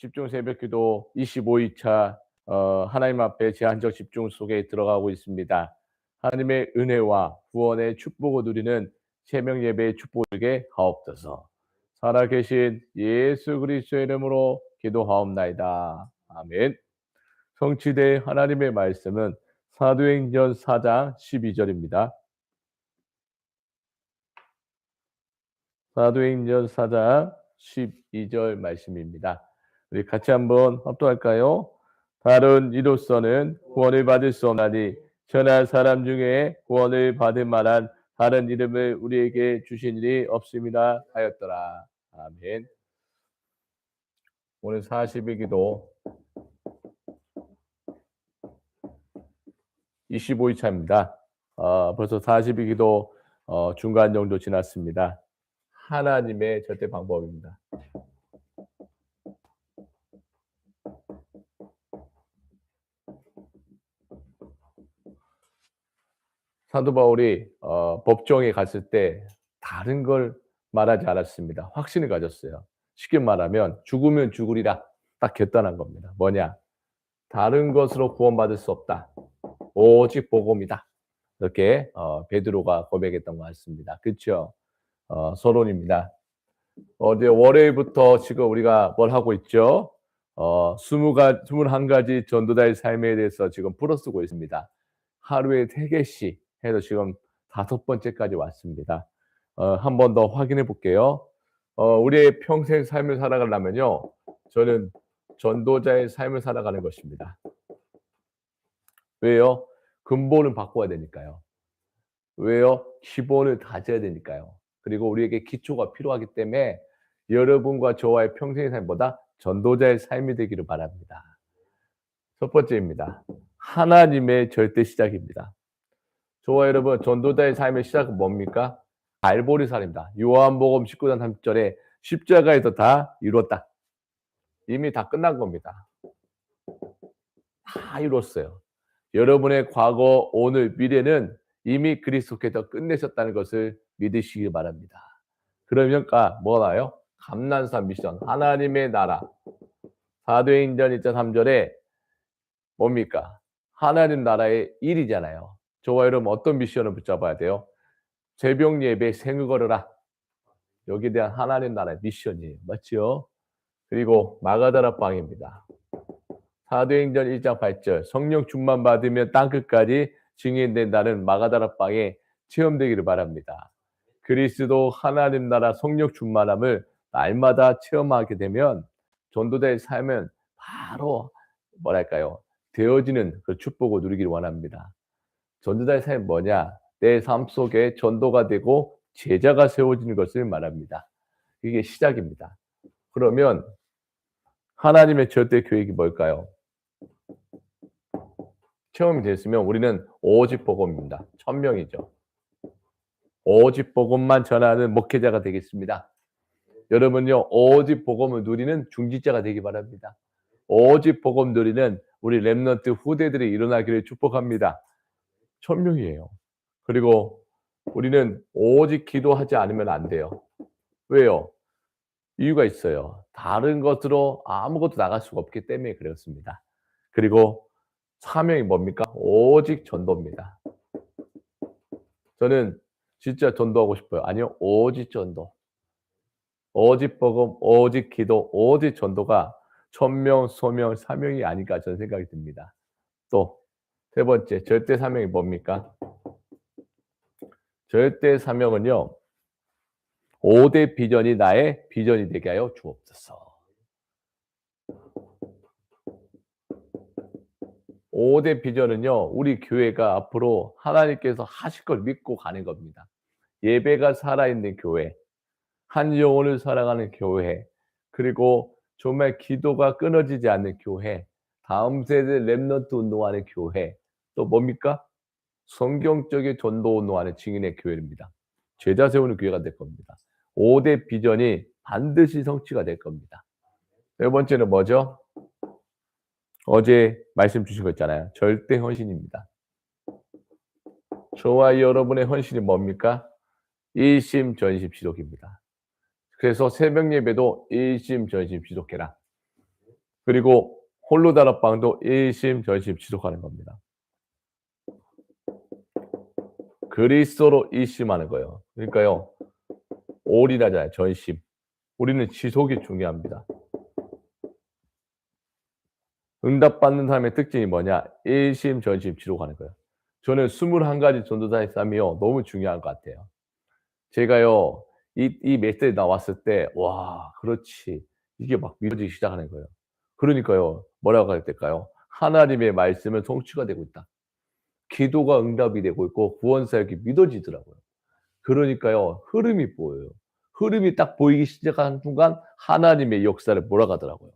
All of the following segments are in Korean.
집중 새벽기도 25일차 하나님 앞에 제한적 집중 속에 들어가고 있습니다. 하나님의 은혜와 구원의 축복을 누리는 새벽 예배의 축복을 주게 하옵소서. 살아계신 예수 그리스도의 이름으로 기도하옵나이다. 아멘. 성취될 하나님의 말씀은 사도행전 4장 12절입니다. 사도행전 4장 12절 말씀입니다. 우리 같이 한번 합독할까요? 다른 이로서는 구원을 받을 수 없나니 천한 사람 중에 구원을 받을 만한 다른 이름을 우리에게 주신 일이 없음이라 하였더라. 아멘. 오늘 40일 기도 25일차입니다. 벌써 40일 기도 중간 정도 지났습니다. 하나님의 절대 방법입니다. 사도 바울이 법정에 갔을 때 다른 걸 말하지 않았습니다. 확신을 가졌어요. 쉽게 말하면 죽으면 죽으리라 딱 결단한 겁니다. 뭐냐? 다른 것으로 구원받을 수 없다. 오직 복음이다. 이렇게 베드로가 고백했던 것 같습니다. 그렇죠? 서론입니다. 어제 월요일부터 지금 우리가 뭘 하고 있죠? 21가지 전도자의 삶에 대해서 지금 풀어쓰고 있습니다. 하루에 3개씩 해서 지금 5번째까지 왔습니다. 한 번 더 확인해 볼게요. 우리의 평생 삶을 살아가려면요, 저는 전도자의 삶을 살아가는 것입니다. 왜요? 근본을 바꿔야 되니까요. 왜요? 기본을 다져야 되니까요. 그리고 우리에게 기초가 필요하기 때문에 여러분과 저와의 평생의 삶보다 전도자의 삶이 되기를 바랍니다. 첫 번째입니다. 하나님의 절대 시작입니다. 저와 여러분, 전도자의 삶의 시작은 뭡니까? 갈보리 살입니다. 요한복음 19장 30절에 십자가에서 다 이뤘다. 이미 다 끝난 겁니다. 다 이뤘어요. 여러분의 과거, 오늘, 미래는 이미 그리스도께서 끝내셨다는 것을 믿으시기 바랍니다. 그러니까 뭐나요? 감난산 미션, 하나님의 나라. 사도행전 1장 3절에 뭡니까? 하나님 나라의 일이잖아요. 저와 여러분 어떤 미션을 붙잡아야 돼요? 새벽 예배 생을 걸어라. 여기에 대한 하나님 나라의 미션이에요. 맞죠? 그리고 마가다라 빵입니다. 사도행전 1장 8절 성령 충만 받으면 땅끝까지 증인된다는 마가다라 빵에 체험되기를 바랍니다. 그리스도 하나님 나라 성령 충만함을 날마다 체험하게 되면 전도자의 삶은 바로 뭐랄까요? 되어지는 그 축복을 누리기를 원합니다. 전도자의 삶이 뭐냐? 내 삶 속에 전도가 되고 제자가 세워지는 것을 말합니다. 이게 시작입니다. 그러면 하나님의 절대 계획이 뭘까요? 체험이 됐으면 우리는 오직 복음입니다. 1000명이죠. 오직 복음만 전하는 목회자가 되겠습니다. 여러분요, 오직 복음을 누리는 중직자가 되기 바랍니다. 오직 복음 누리는 우리 렘넌트 후대들이 일어나기를 축복합니다. 1000명이에요. 그리고 우리는 오직 기도하지 않으면 안 돼요. 왜요? 이유가 있어요. 다른 것으로 아무것도 나갈 수가 없기 때문에 그렇습니다. 그리고 사명이 뭡니까? 오직 전도입니다. 저는 진짜 전도하고 싶어요. 아니요, 오직 전도. 오직 복음, 오직 기도, 오직 전도가 천명, 소명, 사명이 아닐까 저는 생각이 듭니다. 또 세 번째, 절대 사명이 뭡니까? 절대 사명은요, 5대 비전이 나의 비전이 되게 하여 주옵소서. 5대 비전은요, 우리 교회가 앞으로 하나님께서 하실 걸 믿고 가는 겁니다. 예배가 살아있는 교회, 한 영혼을 살아가는 교회, 그리고 정말 기도가 끊어지지 않는 교회, 다음 세대 렘넌트 운동하는 교회, 또 뭡니까? 성경적인 전도 운동하는 증인의 교회입니다. 제자 세우는 교회가 될 겁니다. 5대 비전이 반드시 성취가 될 겁니다. 네 번째는 뭐죠? 어제 말씀 주신 거 있잖아요. 절대 헌신입니다. 저와 여러분의 헌신이 뭡니까? 일심전심 지독입니다. 그래서 새벽 예배도 일심전심 지독해라. 그리고 홀로 다락방도 일심전심 지속하는 겁니다. 그리스도로 일심하는 거예요. 그러니까요. 올인하잖아요. 전심. 우리는 지속이 중요합니다. 응답받는 사람의 특징이 뭐냐? 일심전심 지속하는 거예요. 저는 21가지 전도사의 삶이요. 너무 중요한 것 같아요. 제가요. 이 메시지 나왔을 때 '와 그렇지.' 이게 막 믿어지기 시작하는 거예요. 그러니까요. 뭐라고 해야 될까요? '하나님의 말씀은 성취가 되고 있다.' 기도가 응답이 되고 있고 구원 사역이 믿어지더라고요. 그러니까요. 흐름이 보여요. 흐름이 딱 보이기 시작한 순간 하나님의 역사를 몰아가더라고요.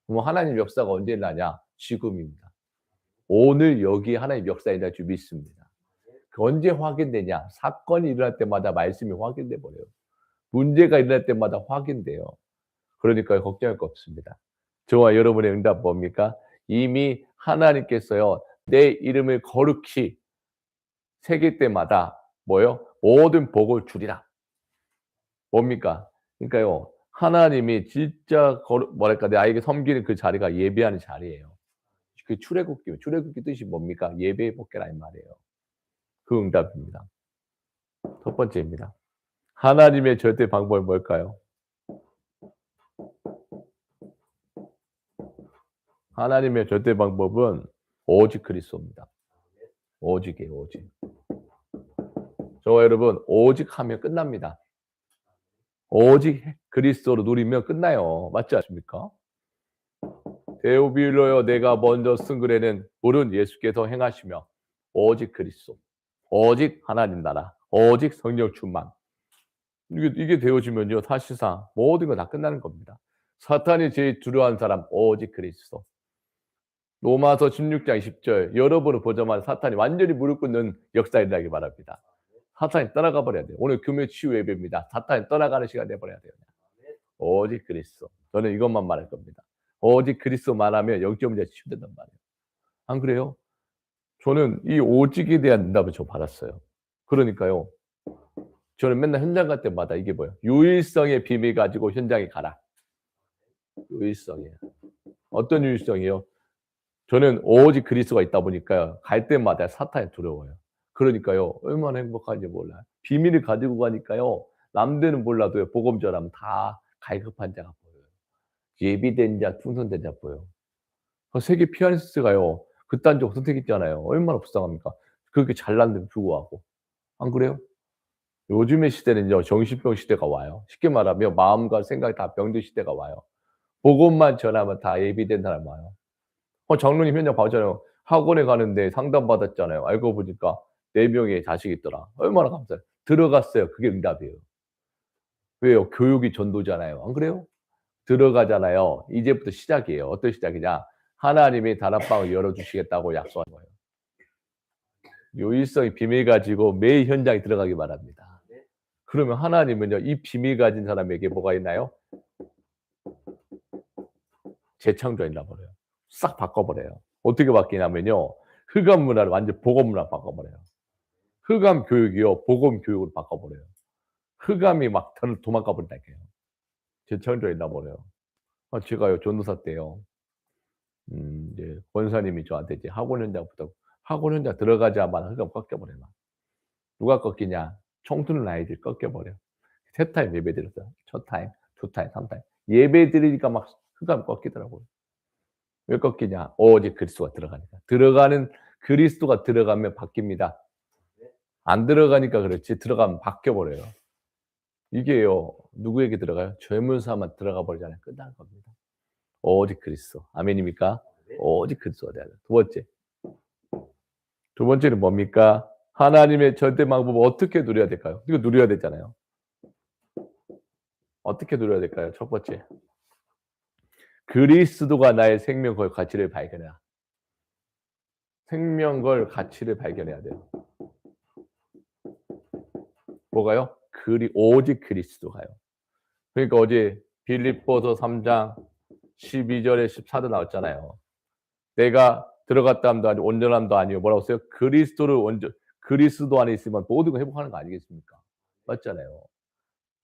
그럼 하나님 역사가 언제 나냐? 지금입니다. 오늘 여기에 하나님 역사에 대한 줄 믿습니다. 그 언제 확인되냐? 사건이 일어날 때마다 말씀이 확인돼 버려요. 문제가 일어날 때마다 확인돼요. 그러니까 걱정할 거 없습니다. 저와 여러분의 응답 뭡니까? 이미 하나님께서요. 내 이름을 거룩히 새길 때마다 뭐요? 모든 복을 주리라. 뭡니까? 그러니까요. 하나님이 진짜 거룩 뭐랄까 나에게 섬기는 그 자리가 예배하는 자리예요. 그 출애굽기 뜻이 뭡니까? 예배의 복이라는 말이에요. 그 응답입니다. 첫 번째입니다. 하나님의 절대 방법은 뭘까요? 하나님의 절대 방법은 오직 그리스도입니다. 오직이에요, 오직. 저와 여러분 오직 하면 끝납니다. 오직 그리스도로 누리면 끝나요. 맞지 않습니까? 데오빌로여 내가 먼저 쓴 글에는 물은 예수께서 행하시며 오직 그리스도, 오직 하나님 나라, 오직 성령 충만. 이게 되어지면요 사실상 모든 거 다 끝나는 겁니다. 사탄이 제일 두려워하는 사람 오직 그리스도. 로마서 16장 20절 여러분을 보자마자 사탄이 완전히 무릎 꿇는 역사에 일어나기 바랍니다. 사탄이 떠나가 버려야 돼요. 오늘 금요 치유 예배입니다. 사탄이 떠나가는 시간 돼 버려야 돼요. 오직 그리스도. 저는 이것만 말할 겁니다. 오직 그리스도 말하면 영적 문제가 치유된단 말이에요. 안 그래요? 저는 이 오직에 대한 응답을 저 받았어요. 그러니까요. 저는 맨날 현장 갈 때마다 이게 뭐예요? 유일성의 비밀 가지고 현장에 가라. 유일성이에요. 어떤 유일성이요? 저는 오직 그리스도가 있다 보니까요. 갈 때마다 사탄이 두려워요. 그러니까요. 얼마나 행복한지 몰라요. 비밀을 가지고 가니까요. 남들은 몰라도요. 복음 전하면 다 갈급한 자가 보여요. 예비된 자, 충성된 자 보여요. 그 세계 피아니스트가요. 극단적 선택했잖아요. 얼마나 불쌍합니까? 그렇게 잘났는데도 불구하고. 안 그래요? 요즘의 시대는요. 정신병 시대가 와요. 쉽게 말하면 마음과 생각이 다 병든 시대가 와요. 복음만 전하면 다 예비된 사람 와요. 장로님 현장 봤잖아요. 학원에 가는데 상담받았잖아요. 알고 보니까 4명의 자식이 있더라. 얼마나 감사해요. 들어갔어요. 그게 응답이에요. 왜요? 교육이 전도잖아요. 안 그래요? 들어가잖아요. 이제부터 시작이에요. 어떤 시작이냐? 하나님이 다락방을 열어 주시겠다고 약속한 거예요. 요일성의 비밀 가지고 매일 현장에 들어가기 바랍니다. 그러면 하나님은요. 이 비밀 가진 사람에게 뭐가 있나요? 재창조해 놔 버려요. 싹 바꿔 버려요. 어떻게 바뀌냐면요. 흑암 문화를 완전 복음 문화로 바꿔 버려요. 흑암 교육이요. 복음 교육으로 바꿔 버려요. 흑암이 막 도망가 버린다니까요. 재창조해 놔 버려요. 제가요 전도사 때요. 이제 권사님이 저한테 이제 학원 현장 들어가자마자 흑암 꺾여 버려요 막. 누가 꺾이냐? 청소년 아이들이 꺾여 버려요. 3타임 예배 드렸어요. 첫 타임, 2타임, 3타임. 예배 드리니까 막 흑암 꺾이더라고요. 왜 꺾이냐? 오직 그리스도가 들어가니까. 그리스도가 들어가면 바뀝니다. 안 들어가니까 그렇지 들어가면 바뀌어 버려요. 이게요. 누구에게 들어가요? 젊은 사람만 들어가 버리잖아요. 끝나는 겁니다. 오직 그리스도. 아멘입니까? 오직 그리스도가 돼야 돼요. 두 번째는 뭡니까? 하나님의 절대 방법을 어떻게 누려야 될까요? 이거 누려야 되잖아요. 어떻게 누려야 될까요? 첫 번째. 그리스도가 나의 생명과 가치를 발견해라. 생명과 가치를 발견해야 돼요. 뭐가요? 오직 그리스도가요. 그러니까 어제 빌립보서 3장 12절에 14절 나왔잖아요. 내가 들어갔다 함도 아니고 온전함도 아니요. 뭐라고 써요? 그리스도 안에 있으면 모든 걸 회복하는 거 아니겠습니까? 맞잖아요.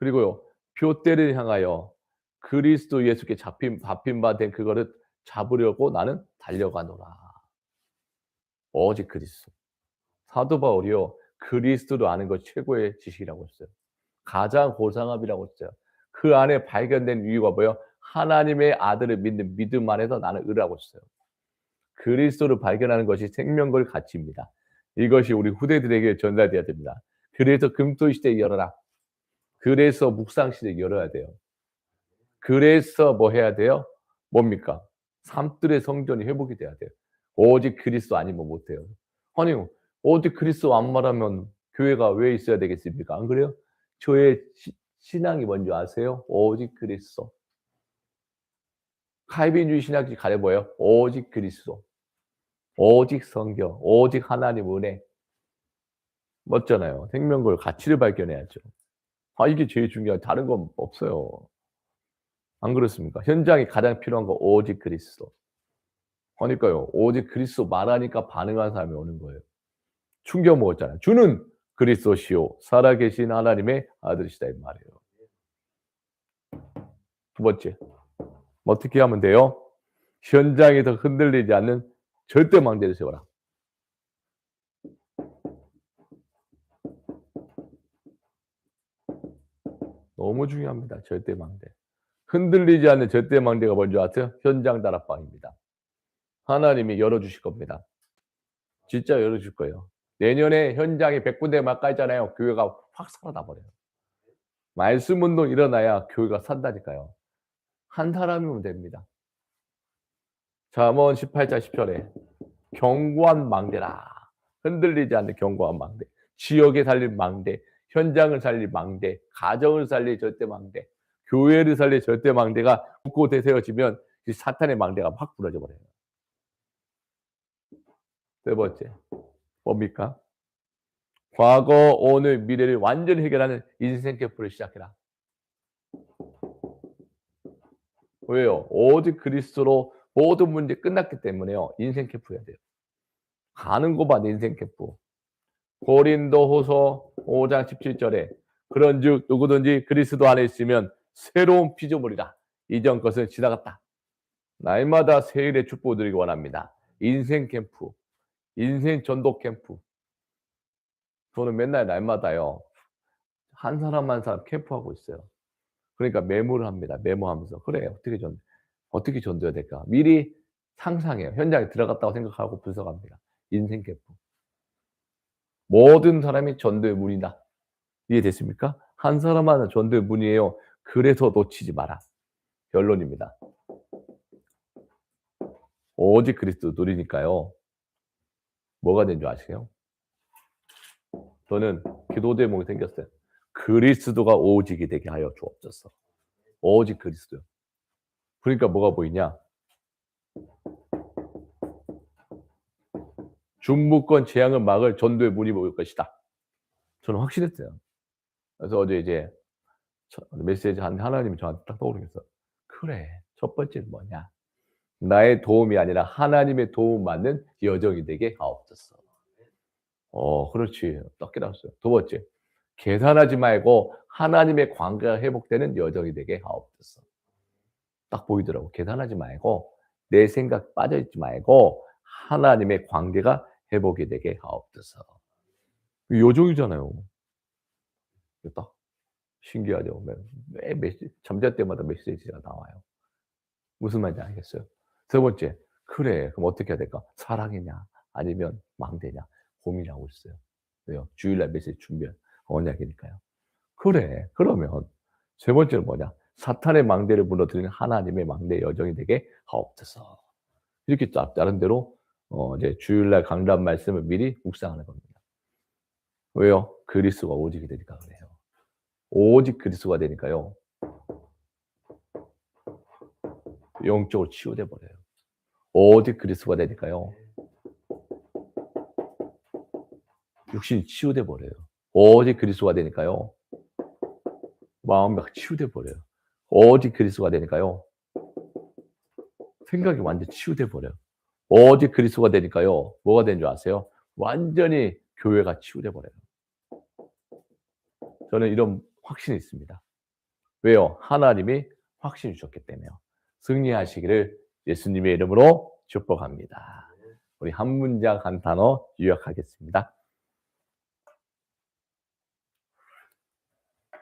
그리고요. 둯대를 향하여 그리스도 예수께 잡힌 바 된 그거를 잡으려고 나는 달려가노라. 오직 그리스도. 사도 바울이요. 그리스도를 아는 것 최고의 지식이라고 했어요. 가장 고상함이라고 했어요. 그 안에 발견된 이유가 뭐예요? 하나님의 아들을 믿는 믿음 안에서 나는 의라고 했어요. 그리스도를 발견하는 것이 생명걸 가치입니다. 이것이 우리 후대들에게 전달돼야 됩니다. 그래서 금토 시대 열어라. 그래서 묵상 시대 열어야 돼요. 그래서 뭐 해야 돼요? 뭡니까? 삶들의 성전이 회복이 돼야 돼요. 오직 그리스도 아니면 못 해요. 아니, 오직 그리스도 안 말하면 교회가 왜 있어야 되겠습니까? 안 그래요? 저의 신앙이 뭔지 아세요? 오직 그리스도. 칼빈주의 신학이 가려 보여요. 오직 그리스도. 오직 성경, 오직 하나님 은혜. 멋잖아요. 생명걸 가치를 발견해야죠. 이게 제일 중요해요. 다른 건 없어요. 안 그렇습니까? 현장에 가장 필요한 거 오직 그리스도. 그러니까요. 오직 그리스도 말하니까 반응하는 사람이 오는 거예요. 충격 먹었잖아요. 주는 그리스도시요 살아계신 하나님의 아들이시다 이 말이에요. 두 번째. 어떻게 하면 돼요? 현장에서 흔들리지 않는 절대 망대를 세워라. 너무 중요합니다. 절대 망대. 흔들리지 않는 절대 망대가 뭔지 아세요? 현장 다락방입니다. 하나님이 열어주실 겁니다. 진짜 열어줄 거예요. 내년에 현장에 100군데만 깔잖아요. 교회가 확 살아나 버려요. 말씀 운동 일어나야 교회가 산다니까요. 한 사람이면 됩니다. 잠언 18장 10절에 견고한 망대라. 흔들리지 않는 견고한 망대. 지역에 살릴 망대, 현장을 살릴 망대, 가정을 살릴 절대 망대, 교회를 살릴 절대 망대가 굳고 대세워지면 이 사탄의 망대가 확 부러져 버려요. 세 번째. 뭡니까? 과거, 오늘, 미래를 완전히 해결하는 인생 캠프를 시작해라. 왜요? 오직 그리스도로 모든 문제 끝났기 때문에요. 인생 캠프 해야 돼요. 가는 곳만 인생 캠프. 고린도후서 5장 17절에 그런즉 누구든지 그리스도 안에 있으면 새로운 피조물이라. 이전 것은 지나갔다. 날마다 새일의 축복을 드리기 원합니다. 인생 캠프, 인생 전도 캠프. 저는 맨날 날마다요. 한 사람 한 사람 캠프하고 있어요. 그러니까 메모를 합니다. 메모하면서 그래 어떻게 전도해야 될까? 미리 상상해요. 현장에 들어갔다고 생각하고 분석합니다. 인생 캠프. 모든 사람이 전도의 문이다. 이해됐습니까? 한 사람 하나 전도의 문이에요. 그래서 놓치지 마라. 결론입니다. 오직 그리스도 누리니까요. 뭐가 된 줄 아세요? 저는 기도 제목이 생겼어요. 그리스도가 오직이 되게 하여 주옵소서. 오직 그리스도요. 그러니까 뭐가 보이냐? 중무권 재앙을 막을 전도의 문이 보일 것이다. 저는 확신했어요. 그래서 어제 이제 메시지 하나님이 저한테 딱 떠오르면서 그래 첫 번째는 뭐냐? 나의 도움이 아니라 하나님의 도움 받는 여정이 되게 하옵소서. 그렇지. 딱 깨달았어요. 두 번째, 계산하지 말고 하나님의 관계가 회복되는 여정이 되게 하옵소서. 딱 보이더라고. 계산하지 말고 내 생각 빠져있지 말고 하나님의 관계가 회복이 되게 하옵소서. 요정이잖아요. 딱 신기하죠. 매 메시지 잠잘 때마다 메시지가 나와요. 무슨 말인지 알겠어요? 세 번째, 그래 그럼 어떻게 해야 될까? 사랑이냐 아니면 망대냐 고민하고 있어요. 왜요? 주일날 메시지 준비한 언약이니까요. 그래 그러면 세 번째는 뭐냐? 사탄의 망대를 무너뜨리는 하나님의 망대 여정이 되게 하옵소서. 이렇게 나름대로 이제 주일날 강단 말씀을 미리 묵상하는 겁니다. 왜요? 그리스도가 오직이 되니까 그래요. 오직 그리스도가 되니까요. 영적으로 치유돼 버려요. 오직 그리스도가 되니까요. 육신이 치유돼 버려요. 오직 그리스도가 되니까요. 마음이 막 치유돼 버려요. 오직 그리스도가 되니까요. 생각이 완전 치유돼 버려요. 오직 그리스도가 되니까요. 뭐가 된 줄 아세요? 완전히 교회가 치유돼 버려요. 저는 이런 확신이 있습니다. 왜요? 하나님이 확신 주셨기 때문에요. 승리하시기를 예수님의 이름으로 축복합니다. 우리 한 문장 한 단어 요약하겠습니다.